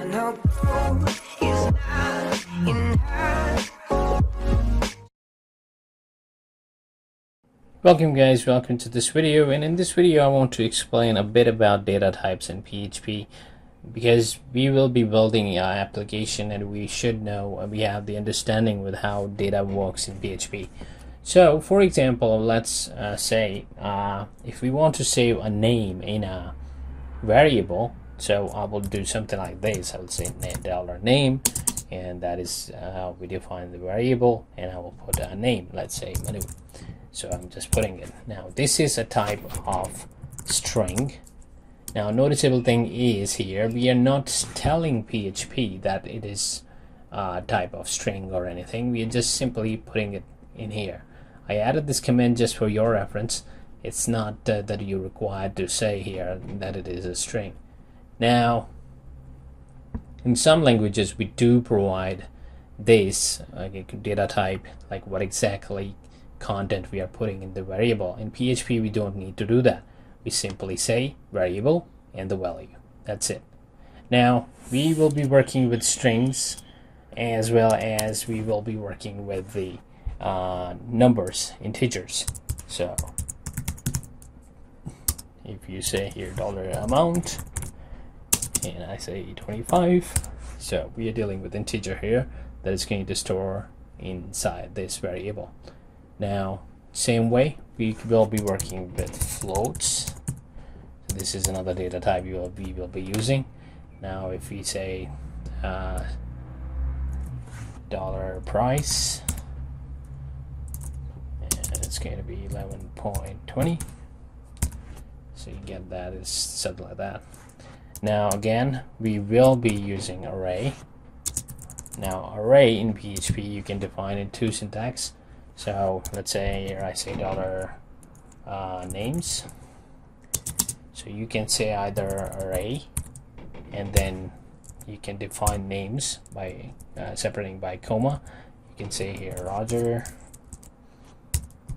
no gold is not enough. Welcome guys, welcome to this video, and in this video I want to explain a bit about data types in PHP because we will be building an application and we should know, we have the understanding with how data works in PHP. So for example, let's say if we want to save a name in a variable, so I will do something like this. I will say $name, and that is how we define the variable, and I will put a name, let's say Manu. So I'm just putting it. Now this is a type of string. Now noticeable thing is here we are not telling PHP that it is a type of string or anything. We are just simply putting it in here. I added this command just for your reference. It's not that you're required to say here that it is a string. Now in some languages we do provide this data type, like what exactly content we are putting in the variable. In PHP we don't need to do that. We simply say variable and the value. That's it. Now we will be working with strings as well as we will be working with the numbers, integers. So if you say here $amount and I say 25, so we are dealing with integer here that is going to store inside this variable. Now same way we will be working with floats. So this is another data type we will be using. Now if we say dollar price, and it's going to be 11.20, so you get that is something like that. Now again we will be using array. Now array in PHP you can define in two syntax. So let's say here I say $names. So you can say either array and then you can define names by separating by comma. You can say here Roger,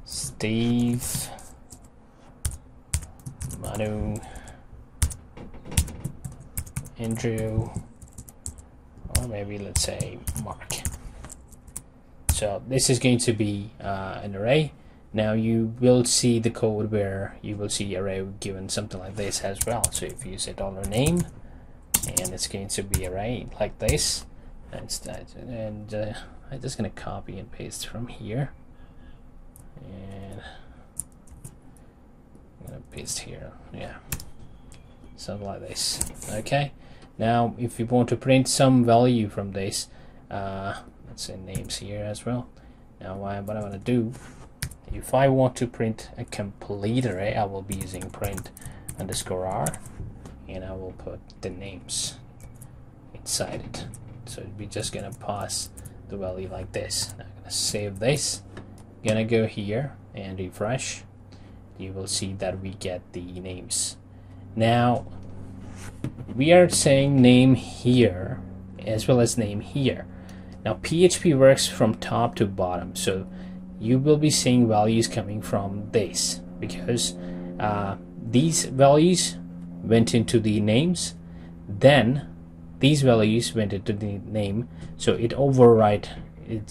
Steve, Manu, Andrew, or maybe let's say Mark. So this is going to be an array. Now you will see the code where you will see array given something like this as well. So if you say $name, and it's going to be array like this, and I'm just going to copy and paste from here, and I'm going to paste here, yeah, something like this. Okay. Now if you want to print some value from this, let's say names here as well. Now what I'm going to do, if I want to print a complete array, I will be using print _r, and I will put the names inside it. So we're just going to pass the value like this. I'm going to save this, going to go here and refresh. You will see that we get the names. Now we are saying name here as well as name here. Now PHP works from top to bottom, so you will be seeing values coming from this because these values went into the names, then these values went into the name, so it's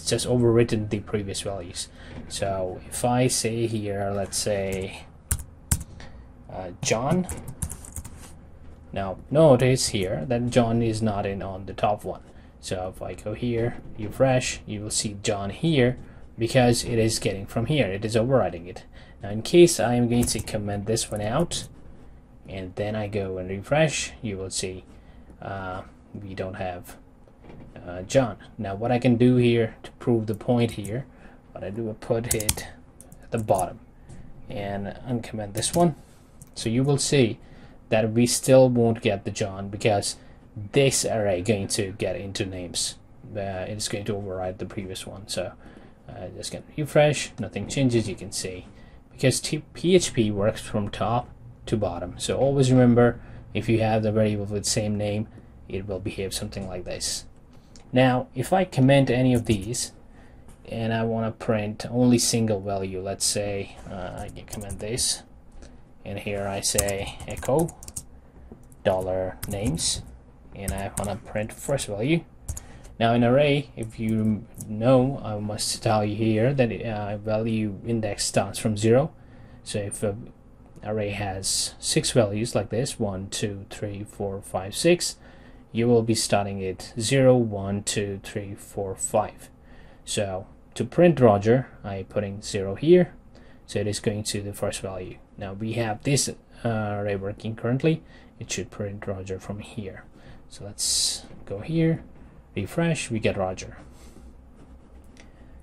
just overwritten the previous values. So if I say here, let's say John, now notice here that John is not on the top one. So if I go here, refresh, you will see John here because it is getting from here. It is overriding it. Now in case I am going to comment this one out and then I go and refresh, you will see we don't have John. Now what I can do here to prove the point here, what I do is put it at the bottom and uncomment this one. So you will see that we still won't get the John because this array going to get into names. It's going to override the previous one. So just going to refresh, nothing changes, you can see, because PHP works from top to bottom. So always remember, if you have the variable with same name, it will behave something like this. Now if I comment any of these and I want to print only single value, let's say I can comment this, and here I say echo $names, and I want to print first value. Now in array, if you know, I must tell you here that value index starts from 0. So if an array has 6 values like this, 1, 2, 3, 4, 5, 6, you will be starting at 0, 1, 2, 3, 4, 5. So to print Roger, I putting 0 here, so it is going to the first value. Now we have this array working currently. It should print Roger from here. So let's go here, refresh, we get Roger.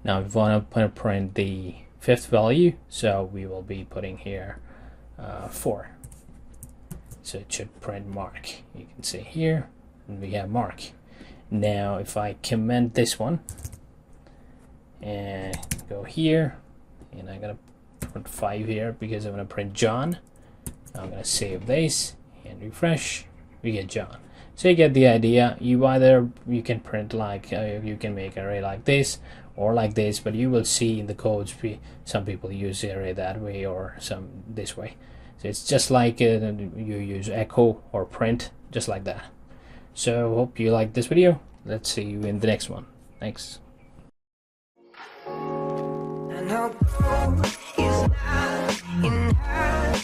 Now we want to print the 5th value, so we will be putting here 4. So it should print Mark. You can see here, and we have Mark. Now if I comment this one and go here, and I'm gonna put 5 here because I'm gonna print John. I'm gonna save this and refresh, we get John. So you get the idea. You can print like you can make an array like this or like this, but you will see in the codes some people use the array that way or some this way. So it's just like you use echo or print, just like that. So hope you like this video. Let's see you in the next one. Thanks. And our goal is not in her.